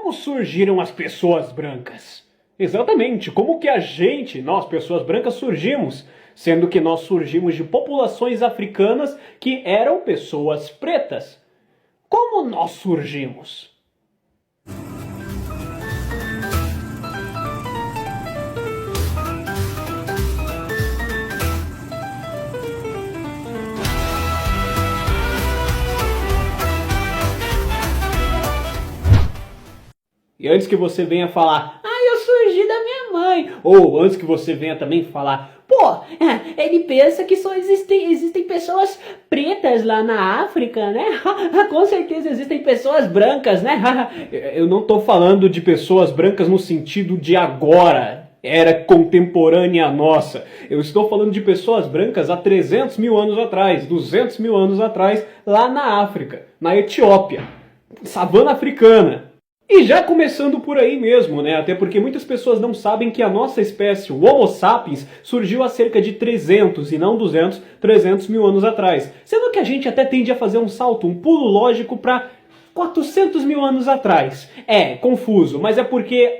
Como surgiram as pessoas brancas? Exatamente, como que nós pessoas brancas, surgimos? Sendo que nós surgimos de populações africanas que eram pessoas pretas. Como nós surgimos? E antes que você venha falar, eu surgi da minha mãe, ou antes que você venha também falar, ele pensa que só existem pessoas pretas lá na África, né? Com certeza existem pessoas brancas, né? eu não estou falando de pessoas brancas no sentido de agora, era contemporânea nossa. Eu estou falando de pessoas brancas há 300 mil anos atrás, 200 mil anos atrás, lá na África, na Etiópia, savana africana. E já começando por aí mesmo, né? Até porque muitas pessoas não sabem que a nossa espécie, o Homo sapiens, surgiu há cerca de 300 e não 200, 300 mil anos atrás. Sendo que a gente até tende a fazer um salto, um pulo lógico para 400 mil anos atrás. É confuso, mas é porque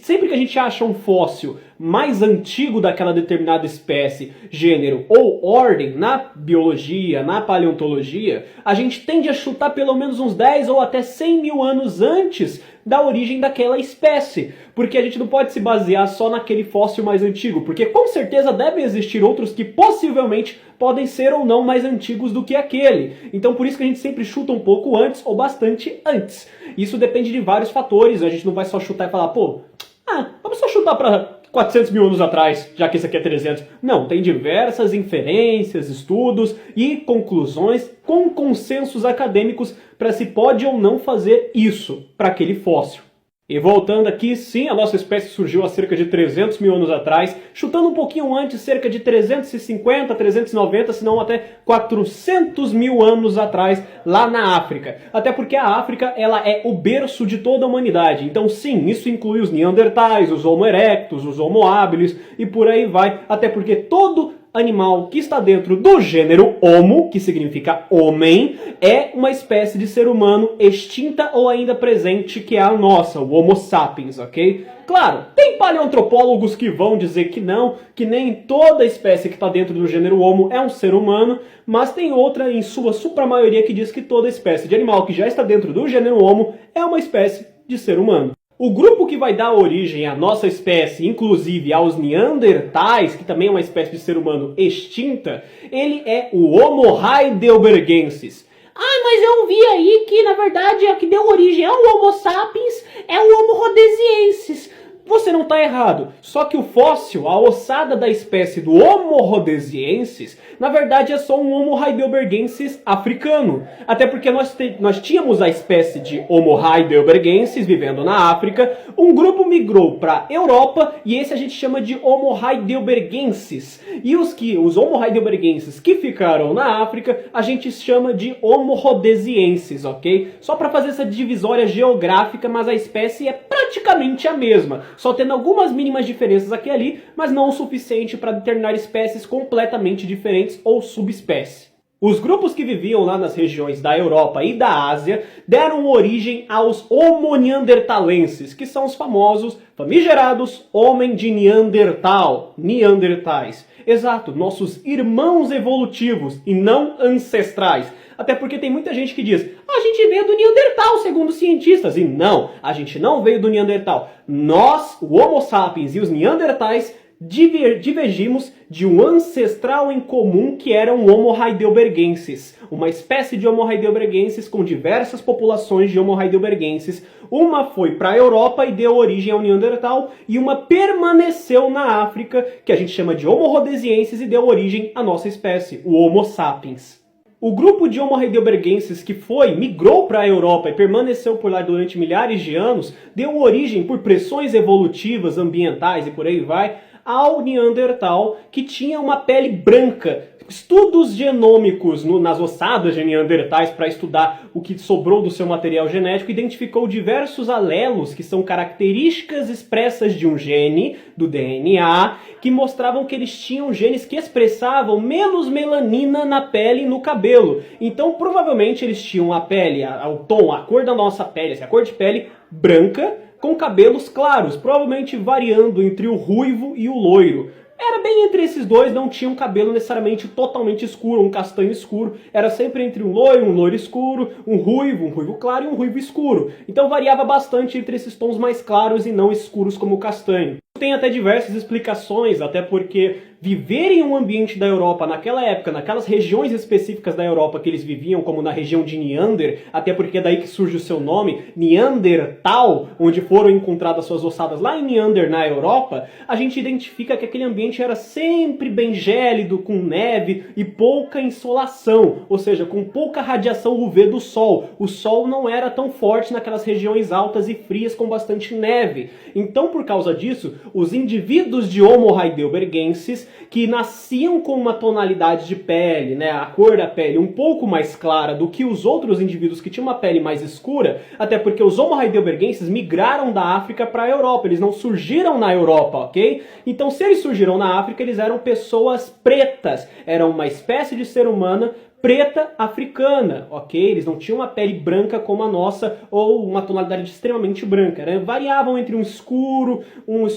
sempre que a gente acha um fóssil mais antigo daquela determinada espécie, gênero ou ordem na biologia, na paleontologia, a gente tende a chutar pelo menos uns 10 ou até 100 mil anos antes da origem daquela espécie. Porque a gente não pode se basear só naquele fóssil mais antigo, porque com certeza devem existir outros que possivelmente podem ser ou não mais antigos do que aquele. Então por isso que a gente sempre chuta um pouco antes ou bastante antes. Isso depende de vários fatores, a gente não vai só chutar e falar, vamos só chutar para 400 mil anos atrás, já que isso aqui é 300. Não, tem diversas inferências, estudos e conclusões com consensos acadêmicos para se pode ou não fazer isso para aquele fóssil. E voltando aqui, sim, a nossa espécie surgiu há cerca de 300 mil anos atrás, chutando um pouquinho antes, cerca de 350, 390, se não até 400 mil anos atrás, lá na África. Até porque a África, ela é o berço de toda a humanidade. Então sim, isso inclui os Neandertais, os Homo erectus, os Homo habilis e por aí vai. Até porque todo animal que está dentro do gênero Homo, que significa homem, é uma espécie de ser humano extinta ou ainda presente, que é a nossa, o Homo sapiens, ok? Claro, tem paleoantropólogos que vão dizer que não, que nem toda espécie que está dentro do gênero Homo é um ser humano, mas tem outra, em sua supramaioria, que diz que toda espécie de animal que já está dentro do gênero Homo é uma espécie de ser humano. O grupo que vai dar origem à nossa espécie, inclusive aos Neandertais, que também é uma espécie de ser humano extinta, ele é o Homo heidelbergensis. Mas eu vi aí que, na verdade, a que deu origem ao Homo sapiens é o Homo rhodesiensis. Você não está errado, só que o fóssil, a ossada da espécie do Homo rhodesiensis, na verdade é só um Homo heidelbergensis africano. Até porque nós tínhamos a espécie de Homo heidelbergensis vivendo na África, um grupo migrou para a Europa e esse a gente chama de Homo heidelbergensis. E os Homo heidelbergensis que ficaram na África, a gente chama de Homo rhodesiensis, ok? Só para fazer essa divisória geográfica, mas a espécie é praticamente a mesma. Só tendo algumas mínimas diferenças aqui e ali, mas não o suficiente para determinar espécies completamente diferentes ou subespécies. Os grupos que viviam lá nas regiões da Europa e da Ásia deram origem aos Homo neanderthalenses, que são os famosos, famigerados homem de Neandertal, Neandertais. Exato, nossos irmãos evolutivos e não ancestrais. Até porque tem muita gente que diz, a gente veio do Neandertal, segundo os cientistas. E não, a gente não veio do Neandertal. Nós, o Homo sapiens e os Neandertais, divergimos de um ancestral em comum que era um Homo heidelbergensis. Uma espécie de Homo heidelbergensis com diversas populações de Homo heidelbergensis. Uma foi para a Europa e deu origem ao Neandertal, e uma permaneceu na África, que a gente chama de Homo rhodesiensis, e deu origem à nossa espécie, o Homo sapiens. O grupo de Homo heidelbergensis que migrou para a Europa e permaneceu por lá durante milhares de anos, deu origem por pressões evolutivas, ambientais e por aí vai, ao Neandertal, que tinha uma pele branca. Estudos genômicos nas ossadas de Neandertais para estudar o que sobrou do seu material genético identificou diversos alelos, que são características expressas de um gene, do DNA, que mostravam que eles tinham genes que expressavam menos melanina na pele e no cabelo. Então, provavelmente, eles tinham a pele, o tom, a cor da nossa pele, a cor de pele branca com cabelos claros, provavelmente variando entre o ruivo e o loiro. Era bem entre esses dois, não tinha um cabelo necessariamente totalmente escuro, um castanho escuro. Era sempre entre um loiro escuro, um ruivo claro e um ruivo escuro. Então variava bastante entre esses tons mais claros e não escuros como o castanho. Tem até diversas explicações, até porque viver em um ambiente da Europa naquela época, naquelas regiões específicas da Europa que eles viviam, como na região de Neander, até porque é daí que surge o seu nome, Neandertal, onde foram encontradas suas ossadas lá em Neander, na Europa, a gente identifica que aquele ambiente era sempre bem gélido, com neve e pouca insolação, ou seja, com pouca radiação UV do sol. O sol não era tão forte naquelas regiões altas e frias com bastante neve. Então, por causa disso, os indivíduos de Homo heidelbergensis que nasciam com uma tonalidade de pele, né, a cor da pele um pouco mais clara do que os outros indivíduos que tinham uma pele mais escura, até porque os Homo heidelbergensis migraram da África para a Europa, eles não surgiram na Europa, ok? Então, se eles surgiram na África, eles eram pessoas pretas, eram uma espécie de ser humana preta africana, ok? Eles não tinham uma pele branca como a nossa ou uma tonalidade extremamente branca, né? Variavam entre um escuro, vamos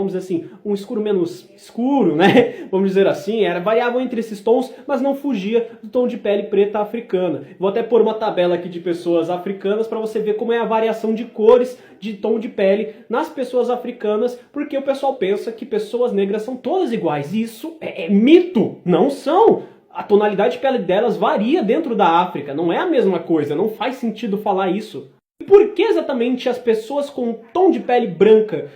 dizer assim, um escuro menos escuro, né? Vamos dizer assim, variavam entre esses tons, mas não fugia do tom de pele preta africana. Vou até pôr uma tabela aqui de pessoas africanas para você ver como é a variação de cores de tom de pele nas pessoas africanas, porque o pessoal pensa que pessoas negras são todas iguais. E isso é mito, não são. A tonalidade de pele delas varia dentro da África, não é a mesma coisa, não faz sentido falar isso. E por que exatamente as pessoas com tom de pele branca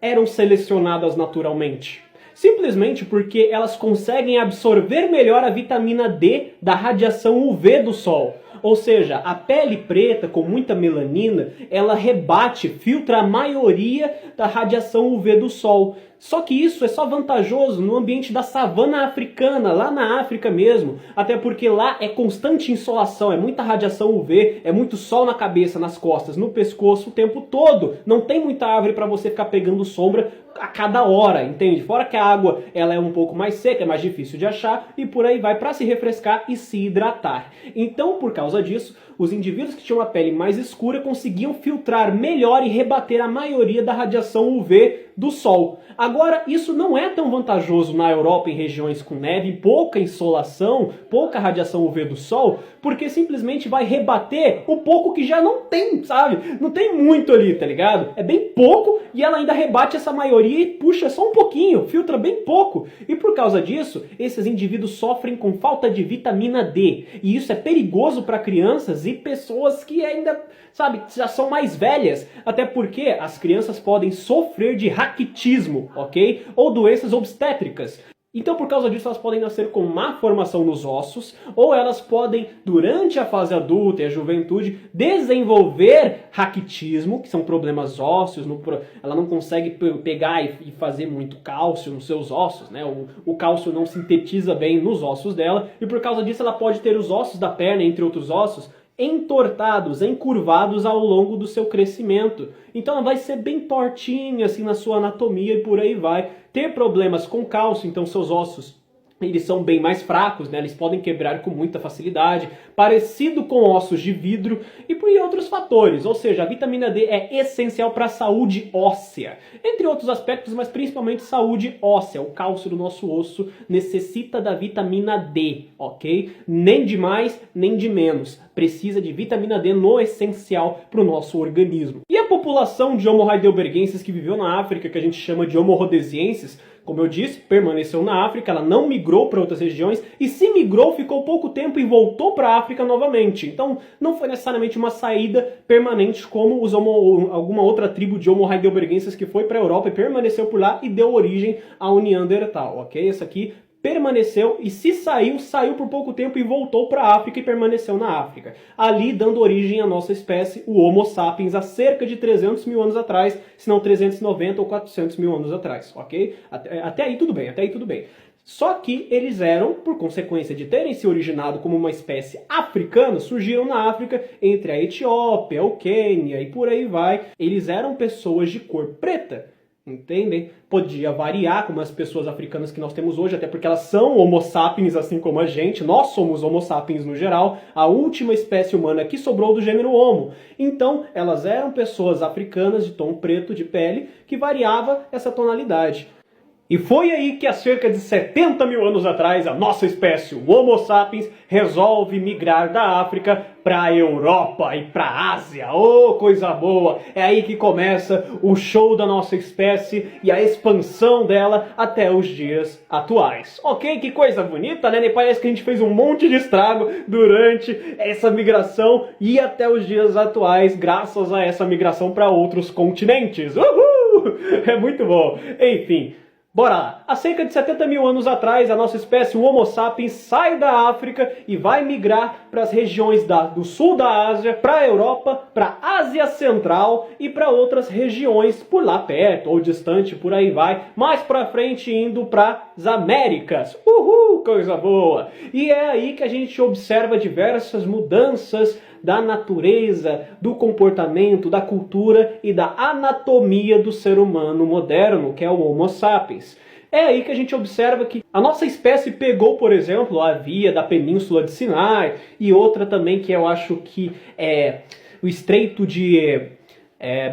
eram selecionadas naturalmente? Simplesmente porque elas conseguem absorver melhor a vitamina D da radiação UV do sol. Ou seja, a pele preta com muita melanina, ela rebate, filtra a maioria da radiação UV do sol. Só que isso é só vantajoso no ambiente da savana africana, lá na África mesmo. Até porque lá é constante insolação, é muita radiação UV, é muito sol na cabeça, nas costas, no pescoço o tempo todo. Não tem muita árvore para você ficar pegando sombra a cada hora, entende? Fora que a água ela é um pouco mais seca, é mais difícil de achar e por aí vai para se refrescar e se hidratar. Então, por causa disso, os indivíduos que tinham a pele mais escura conseguiam filtrar melhor e rebater a maioria da radiação UV do sol. Agora, isso não é tão vantajoso na Europa, em regiões com neve, pouca insolação, pouca radiação UV do sol, porque simplesmente vai rebater o pouco que já não tem, sabe? Não tem muito ali, tá ligado? É bem pouco e ela ainda rebate essa maioria e puxa só um pouquinho, filtra bem pouco. E por causa disso, esses indivíduos sofrem com falta de vitamina D. E isso é perigoso para crianças e pessoas que ainda, sabe, já são mais velhas. Até porque as crianças podem sofrer de raquitismo, ok? Ou doenças obstétricas. Então, por causa disso, elas podem nascer com má formação nos ossos, ou elas podem, durante a fase adulta e a juventude, desenvolver raquitismo, que são problemas ósseos, ela não consegue pegar e fazer muito cálcio nos seus ossos, né? O cálcio não sintetiza bem nos ossos dela, e por causa disso ela pode ter os ossos da perna, entre outros ossos, entortados, encurvados ao longo do seu crescimento. Então ela vai ser bem tortinha assim na sua anatomia e por aí vai. Ter problemas com cálcio, então seus ossos eles são bem mais fracos, né? Eles podem quebrar com muita facilidade, parecido com ossos de vidro e por outros fatores. Ou seja, a vitamina D é essencial para a saúde óssea, entre outros aspectos, mas principalmente saúde óssea. O cálcio do nosso osso necessita da vitamina D, ok? Nem de mais, nem de menos. Precisa de vitamina D no essencial para o nosso organismo. E a população de Homo heidelbergensis que viveu na África, que a gente chama de Homo rhodesiensis, como eu disse, permaneceu na África, ela não migrou para outras regiões, e se migrou, ficou pouco tempo e voltou para a África novamente. Então, não foi necessariamente uma saída permanente como alguma outra tribo de Homo heidelbergensis que foi para a Europa e permaneceu por lá e deu origem ao Neandertal, ok? Essa aqui permaneceu e se saiu por pouco tempo e voltou para a África e permaneceu na África. Ali dando origem à nossa espécie, o Homo sapiens, há cerca de 300 mil anos atrás, se não 390 ou 400 mil anos atrás, ok? Até aí tudo bem, até aí tudo bem. Só que eles eram, por consequência de terem se originado como uma espécie africana, surgiram na África entre a Etiópia, o Quênia e por aí vai. Eles eram pessoas de cor preta. Entendem? Podia variar como as pessoas africanas que nós temos hoje, até porque elas são homo sapiens assim como a gente, nós somos homo sapiens no geral, a última espécie humana que sobrou do gênero homo. Então, elas eram pessoas africanas de tom preto de pele que variava essa tonalidade. E foi aí que há cerca de 70 mil anos atrás, a nossa espécie, o Homo sapiens, resolve migrar da África para a Europa e para a Ásia. Oh, coisa boa! É aí que começa o show da nossa espécie e a expansão dela até os dias atuais. Ok? Que coisa bonita, né? Parece que a gente fez um monte de estrago durante essa migração e até os dias atuais, graças a essa migração para outros continentes. Uhul! É muito bom. Enfim... Bora lá! Há cerca de 70 mil anos atrás, a nossa espécie, o Homo sapiens, sai da África e vai migrar para as regiões do sul da Ásia, para a Europa, para a Ásia Central e para outras regiões por lá perto ou distante, por aí vai, mais para frente indo para as Américas. Uhul! Coisa boa! E é aí que a gente observa diversas mudanças da natureza, do comportamento, da cultura e da anatomia do ser humano moderno, que é o Homo sapiens. É aí que a gente observa que a nossa espécie pegou, por exemplo, a via da Península de Sinai e outra também que eu acho que é o Estreito de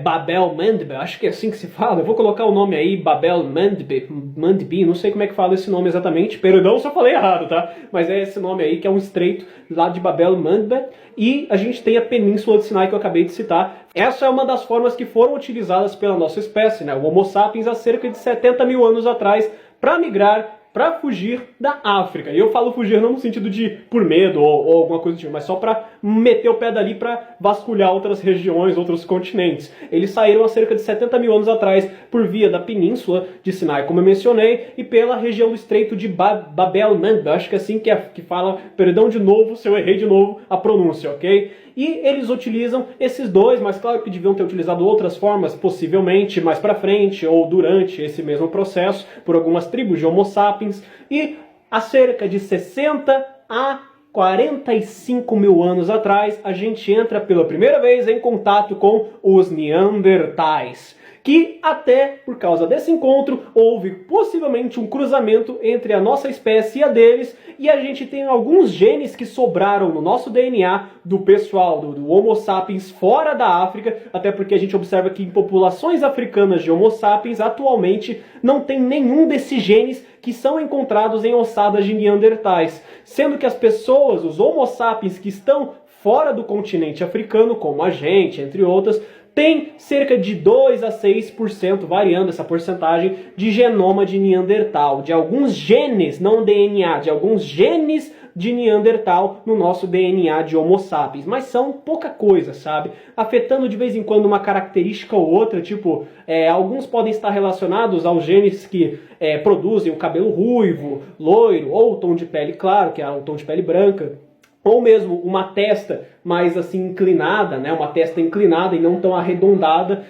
Babel-Mandeb, acho que é assim que se fala, eu vou colocar o nome aí, Babel-Mandeb, não sei como é que fala esse nome exatamente, perdão se eu falei errado, tá? Mas é esse nome aí que é um estreito lá de Babel-Mandeb, e a gente tem a Península de Sinai que eu acabei de citar. Essa é uma das formas que foram utilizadas pela nossa espécie, né? O Homo sapiens há cerca de 70 mil anos atrás, para migrar, para fugir da África. E eu falo fugir não no sentido de por medo ou alguma coisa do tipo, mas só para meter o pé dali para vasculhar outras regiões, outros continentes. Eles saíram há cerca de 70 mil anos atrás por via da Península de Sinai, como eu mencionei, e pela região do Estreito de Babel-Mandeb. Acho que é assim que fala, perdão de novo se eu errei de novo a pronúncia, ok? E eles utilizam esses dois, mas claro que deviam ter utilizado outras formas, possivelmente mais para frente ou durante esse mesmo processo, por algumas tribos de Homo sapiens. E há cerca de 60 a 45 mil anos atrás, a gente entra pela primeira vez em contato com os Neandertais. Que até por causa desse encontro houve possivelmente um cruzamento entre a nossa espécie e a deles, e a gente tem alguns genes que sobraram no nosso DNA do pessoal, do Homo sapiens fora da África, até porque a gente observa que em populações africanas de Homo sapiens atualmente não tem nenhum desses genes que são encontrados em ossadas de Neandertais, sendo que as pessoas, os Homo sapiens que estão fora do continente africano, como a gente, entre outras, tem cerca de 2 a 6%, variando essa porcentagem, de genoma de Neandertal, de alguns genes, não DNA, de alguns genes de Neandertal no nosso DNA de Homo sapiens, mas são pouca coisa, sabe? Afetando de vez em quando uma característica ou outra, tipo, alguns podem estar relacionados aos genes que produzem o cabelo ruivo, loiro, ou o tom de pele claro, que é o tom de pele branca, ou mesmo uma testa mais assim inclinada, né? Uma testa inclinada e não tão arredondada,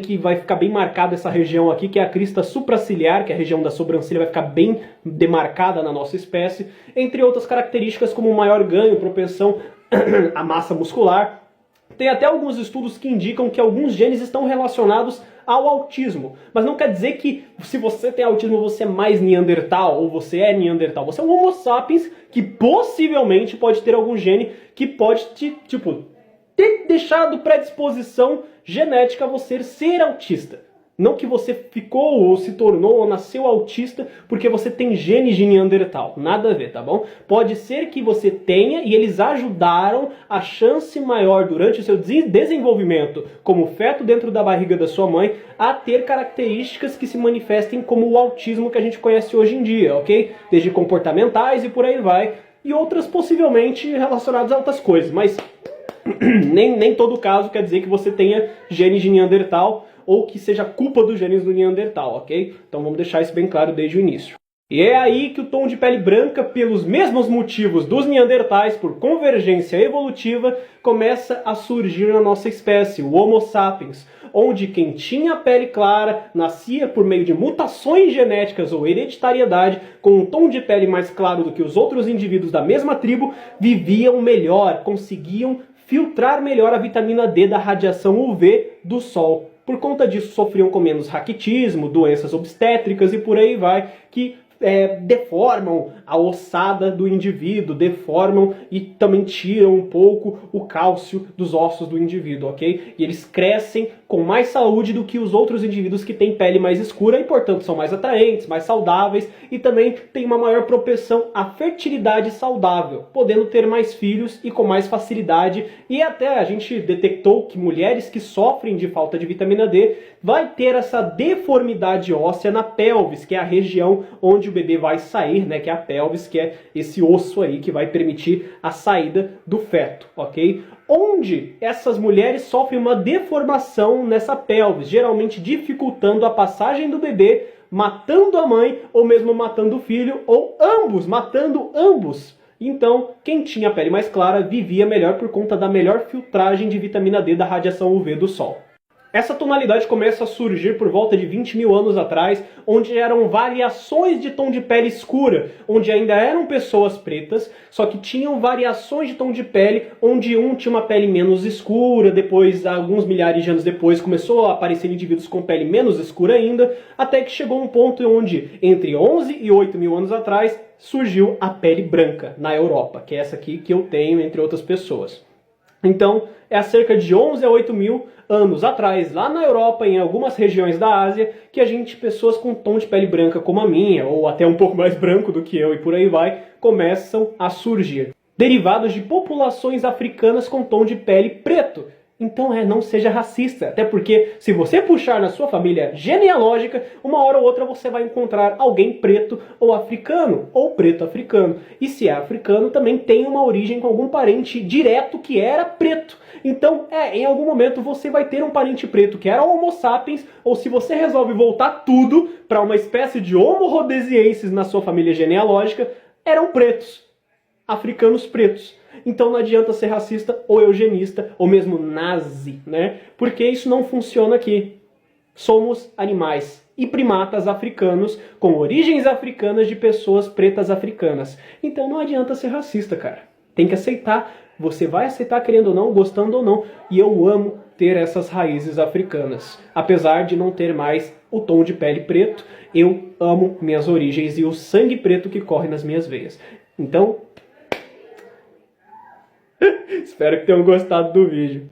que vai ficar bem marcada essa região aqui, que é a crista supraciliar, que é a região da sobrancelha, vai ficar bem demarcada na nossa espécie, entre outras características como maior ganho, propensão à massa muscular. Tem até alguns estudos que indicam que alguns genes estão relacionados ao autismo. Mas não quer dizer que se você tem autismo você é mais Neandertal ou você é Neandertal. Você é um Homo sapiens que possivelmente pode ter algum gene que pode ter deixado predisposição genética a você ser autista. Não que você ficou ou se tornou ou nasceu autista porque você tem genes de Neandertal. Nada a ver, tá bom? Pode ser que você tenha e eles ajudaram a chance maior durante o seu desenvolvimento como feto dentro da barriga da sua mãe a ter características que se manifestem como o autismo que a gente conhece hoje em dia, ok? Desde comportamentais e por aí vai. E outras possivelmente relacionadas a outras coisas. Mas nem todo caso quer dizer que você tenha genes de Neandertal ou que seja culpa dos genes do Neandertal, ok? Então vamos deixar isso bem claro desde o início. E é aí que o tom de pele branca, pelos mesmos motivos dos Neandertais, por convergência evolutiva, começa a surgir na nossa espécie, o Homo sapiens, onde quem tinha pele clara nascia por meio de mutações genéticas ou hereditariedade, com um tom de pele mais claro do que os outros indivíduos da mesma tribo, viviam melhor, conseguiam filtrar melhor a vitamina D da radiação UV do sol. por conta disso sofriam com menos raquitismo, doenças obstétricas e por aí vai, que deformam a ossada do indivíduo, deformam e também tiram um pouco o cálcio dos ossos do indivíduo, ok? E eles crescem com mais saúde do que os outros indivíduos que têm pele mais escura e, portanto, são mais atraentes, mais saudáveis e também têm uma maior propensão à fertilidade saudável, podendo ter mais filhos e com mais facilidade. E até a gente detectou que mulheres que sofrem de falta de vitamina D vai ter essa deformidade óssea na pelvis, que é a região onde o bebê vai sair, né, que é a pelvis, que é esse osso aí que vai permitir a saída do feto, ok? Onde essas mulheres sofrem uma deformação nessa pelvis, geralmente dificultando a passagem do bebê, matando a mãe ou mesmo matando o filho, ou ambos, matando ambos. Então, quem tinha a pele mais clara vivia melhor por conta da melhor filtragem de vitamina D da radiação UV do sol. Essa tonalidade começa a surgir por volta de 20 mil anos atrás, onde eram variações de tom de pele escura, onde ainda eram pessoas pretas, só que tinham variações de tom de pele, onde um tinha uma pele menos escura, depois, alguns milhares de anos depois, começou a aparecer indivíduos com pele menos escura ainda, até que chegou um ponto onde, entre 11 e 8 mil anos atrás, surgiu a pele branca na Europa, que é essa aqui que eu tenho, entre outras pessoas. Então, é há cerca de 11 a 8 mil anos atrás, lá na Europa, em algumas regiões da Ásia, que pessoas com tom de pele branca como a minha, ou até um pouco mais branco do que eu e por aí vai, começam a surgir. Derivados de populações africanas com tom de pele preto. Então não seja racista, até porque se você puxar na sua família genealógica, uma hora ou outra você vai encontrar alguém preto ou africano, ou preto africano. E se é africano, também tem uma origem com algum parente direto que era preto. Então, em algum momento você vai ter um parente preto que era Homo sapiens, ou se você resolve voltar tudo para uma espécie de Homo rhodesiensis na sua família genealógica, eram pretos, africanos pretos. Então não adianta ser racista ou eugenista ou mesmo nazi, né? Porque isso não funciona aqui. Somos animais e primatas africanos com origens africanas de pessoas pretas africanas. Então não adianta ser racista, cara. Tem que aceitar. Você vai aceitar querendo ou não, gostando ou não. E eu amo ter essas raízes africanas. Apesar de não ter mais o tom de pele preto, eu amo minhas origens e o sangue preto que corre nas minhas veias. Então, espero que tenham gostado do vídeo.